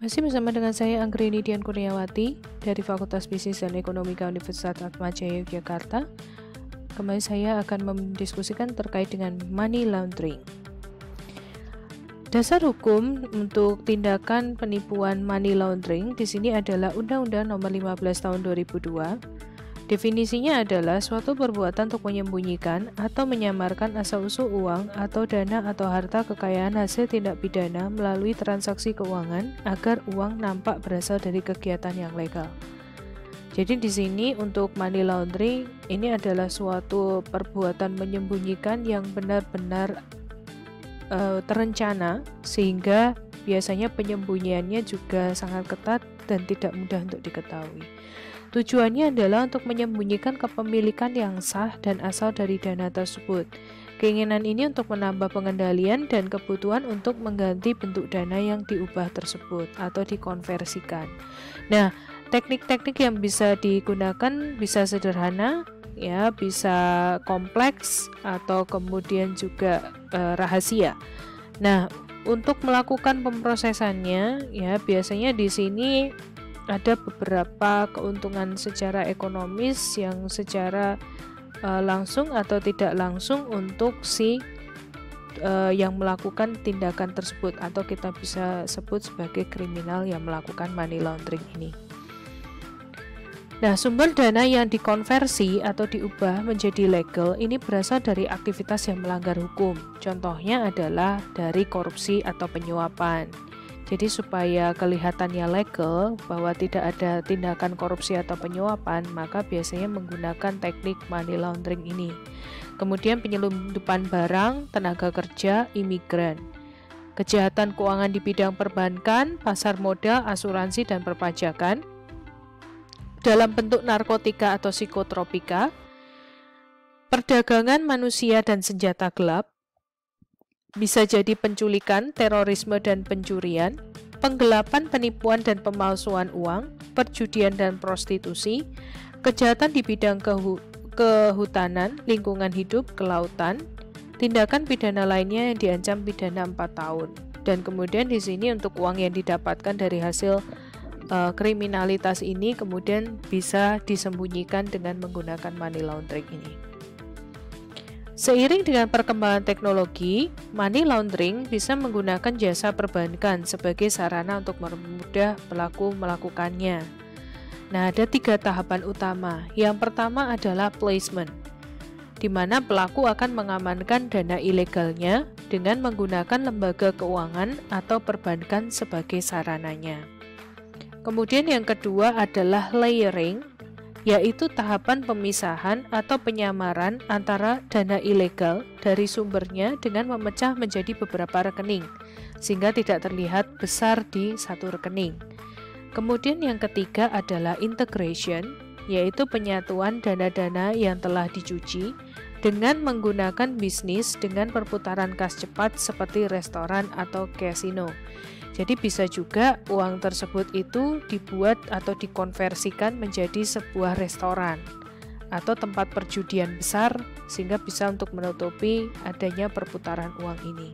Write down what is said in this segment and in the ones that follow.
Masih bersama dengan saya Anggrini Dian Kurniawati dari Fakultas Bisnis dan Ekonomika Universitas Atmajaya Yogyakarta. Kembali saya akan mendiskusikan terkait dengan money laundering. Dasar hukum untuk tindakan penipuan money laundering di sini adalah Undang-Undang Nomor 15 Tahun 2002. Definisinya adalah suatu perbuatan untuk menyembunyikan atau menyamarkan asal-usul uang atau dana atau harta kekayaan hasil tindak pidana melalui transaksi keuangan agar uang nampak berasal dari kegiatan yang legal. Jadi di sini untuk money laundering ini adalah suatu perbuatan menyembunyikan yang benar-benar terencana, sehingga biasanya penyembunyiannya juga sangat ketat dan tidak mudah untuk diketahui. Tujuannya adalah untuk menyembunyikan kepemilikan yang sah dan asal dari dana tersebut. Keinginan ini untuk menambah pengendalian dan kebutuhan untuk mengganti bentuk dana yang diubah tersebut atau dikonversikan. Nah, teknik-teknik yang bisa digunakan bisa sederhana, ya, bisa kompleks atau kemudian juga rahasia. Nah, untuk melakukan pemrosesannya, ya biasanya di sini ada beberapa keuntungan secara ekonomis yang secara langsung atau tidak langsung untuk yang melakukan tindakan tersebut, atau kita bisa sebut sebagai kriminal yang melakukan money laundering ini. Nah, sumber dana yang dikonversi atau diubah menjadi legal ini berasal dari aktivitas yang melanggar hukum. Contohnya adalah dari korupsi atau penyuapan. Jadi supaya kelihatannya legal bahwa tidak ada tindakan korupsi atau penyuapan, maka biasanya menggunakan teknik money laundering ini. Kemudian penyelundupan barang, tenaga kerja, imigran. Kejahatan keuangan di bidang perbankan, pasar modal, asuransi, dan perpajakan. Dalam bentuk narkotika atau psikotropika. Perdagangan manusia dan senjata gelap. Bisa jadi penculikan, terorisme dan pencurian, penggelapan, penipuan dan pemalsuan uang, perjudian dan prostitusi, kejahatan di bidang kehutanan, lingkungan hidup, kelautan, tindakan pidana lainnya yang diancam pidana 4 tahun. Dan kemudian di sini untuk uang yang didapatkan dari hasil kriminalitas ini kemudian bisa disembunyikan dengan menggunakan money laundering ini. Seiring dengan perkembangan teknologi, money laundering bisa menggunakan jasa perbankan sebagai sarana untuk mempermudah pelaku melakukannya. Nah, ada 3 tahapan utama. Yang pertama adalah placement, di mana pelaku akan mengamankan dana ilegalnya dengan menggunakan lembaga keuangan atau perbankan sebagai sarananya. Kemudian yang kedua adalah layering, yaitu tahapan pemisahan atau penyamaran antara dana ilegal dari sumbernya dengan memecah menjadi beberapa rekening, sehingga tidak terlihat besar di satu rekening. Kemudian yang ketiga adalah integration, yaitu penyatuan dana-dana yang telah dicuci dengan menggunakan bisnis dengan perputaran kas cepat seperti restoran atau kasino. Jadi bisa juga uang tersebut itu dibuat atau dikonversikan menjadi sebuah restoran atau tempat perjudian besar, sehingga bisa untuk menutupi adanya perputaran uang ini.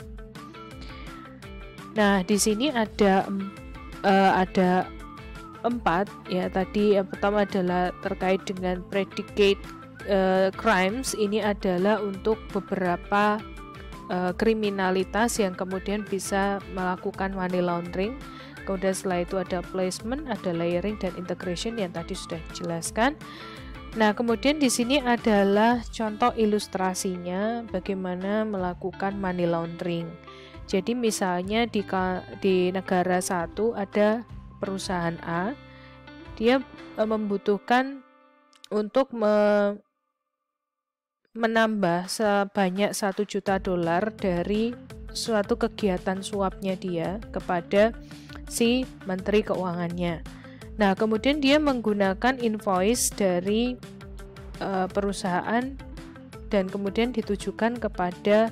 Nah, di sini ada 4 ya. Tadi yang pertama adalah terkait dengan predicate crimes. Ini adalah untuk beberapa kriminalitas yang kemudian bisa melakukan money laundering. Kemudian setelah itu ada placement, ada layering dan integration yang tadi sudah dijelaskan. Nah, kemudian di sini adalah contoh ilustrasinya bagaimana melakukan money laundering. Jadi misalnya di negara satu ada perusahaan A, dia membutuhkan untuk menambah sebanyak $1 juta dari suatu kegiatan suapnya dia kepada si menteri keuangannya. Nah, kemudian dia menggunakan invoice dari perusahaan dan kemudian ditujukan kepada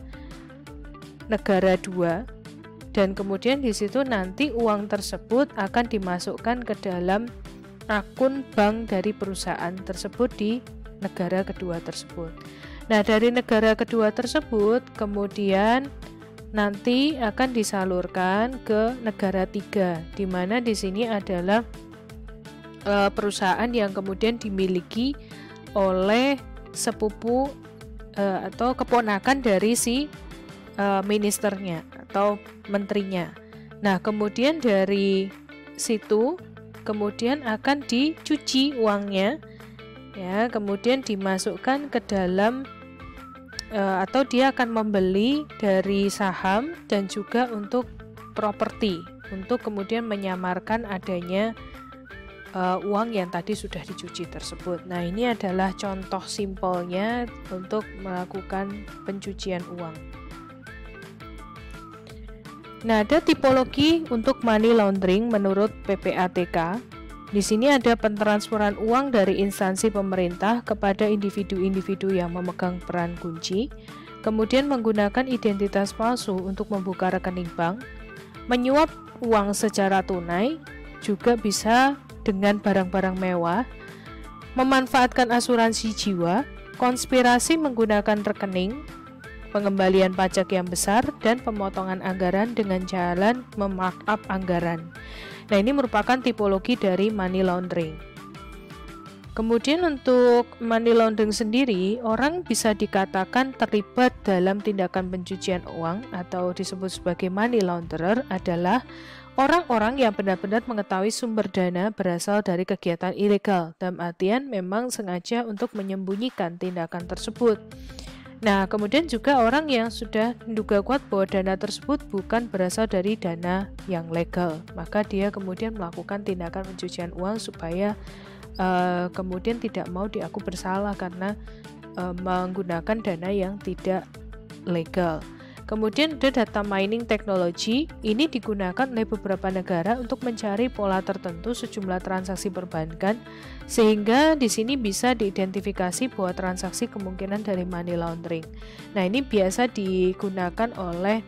negara 2, dan kemudian di situ nanti uang tersebut akan dimasukkan ke dalam akun bank dari perusahaan tersebut di negara kedua tersebut. Nah, dari negara kedua tersebut kemudian nanti akan disalurkan ke negara 3, di mana di sini adalah perusahaan yang kemudian dimiliki oleh sepupu atau keponakan dari si ministernya atau menterinya. Nah, kemudian dari situ kemudian akan dicuci uangnya, ya, kemudian dimasukkan ke dalam atau dia akan membeli dari saham dan juga untuk properti, untuk kemudian menyamarkan adanya uang yang tadi sudah dicuci tersebut. Nah, ini adalah contoh simpelnya untuk melakukan pencucian uang. Nah, ada tipologi untuk money laundering menurut PPATK. Di sini ada pentransferan uang dari instansi pemerintah kepada individu-individu yang memegang peran kunci, kemudian menggunakan identitas palsu untuk membuka rekening bank, menyuap uang secara tunai, juga bisa dengan barang-barang mewah, memanfaatkan asuransi jiwa, konspirasi menggunakan rekening, pengembalian pajak yang besar, dan pemotongan anggaran dengan jalan memarkup anggaran. Nah, ini merupakan tipologi dari money laundering. Kemudian untuk money laundering sendiri, orang bisa dikatakan terlibat dalam tindakan pencucian uang atau disebut sebagai money launderer adalah orang-orang yang benar-benar mengetahui sumber dana berasal dari kegiatan ilegal, dalam artian memang sengaja untuk menyembunyikan tindakan tersebut. Nah, kemudian juga orang yang sudah menduga kuat bahwa dana tersebut bukan berasal dari dana yang legal, maka dia kemudian melakukan tindakan pencucian uang supaya kemudian tidak mau diaku bersalah karena menggunakan dana yang tidak legal. Kemudian ada data mining technology, ini digunakan oleh beberapa negara untuk mencari pola tertentu sejumlah transaksi perbankan, sehingga di sini bisa diidentifikasi bahwa transaksi kemungkinan dari money laundering. Nah, ini biasa digunakan oleh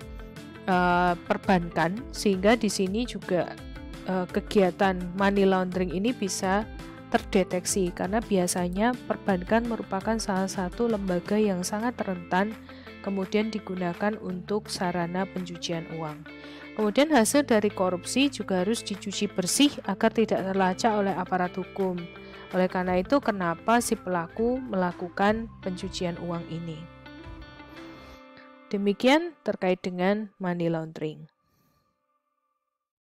perbankan, sehingga di sini juga kegiatan money laundering ini bisa terdeteksi karena biasanya perbankan merupakan salah satu lembaga yang sangat rentan kemudian digunakan untuk sarana pencucian uang. Kemudian hasil dari korupsi juga harus dicuci bersih agar tidak terlacak oleh aparat hukum. Oleh karena itu, kenapa si pelaku melakukan pencucian uang ini? Demikian terkait dengan money laundering.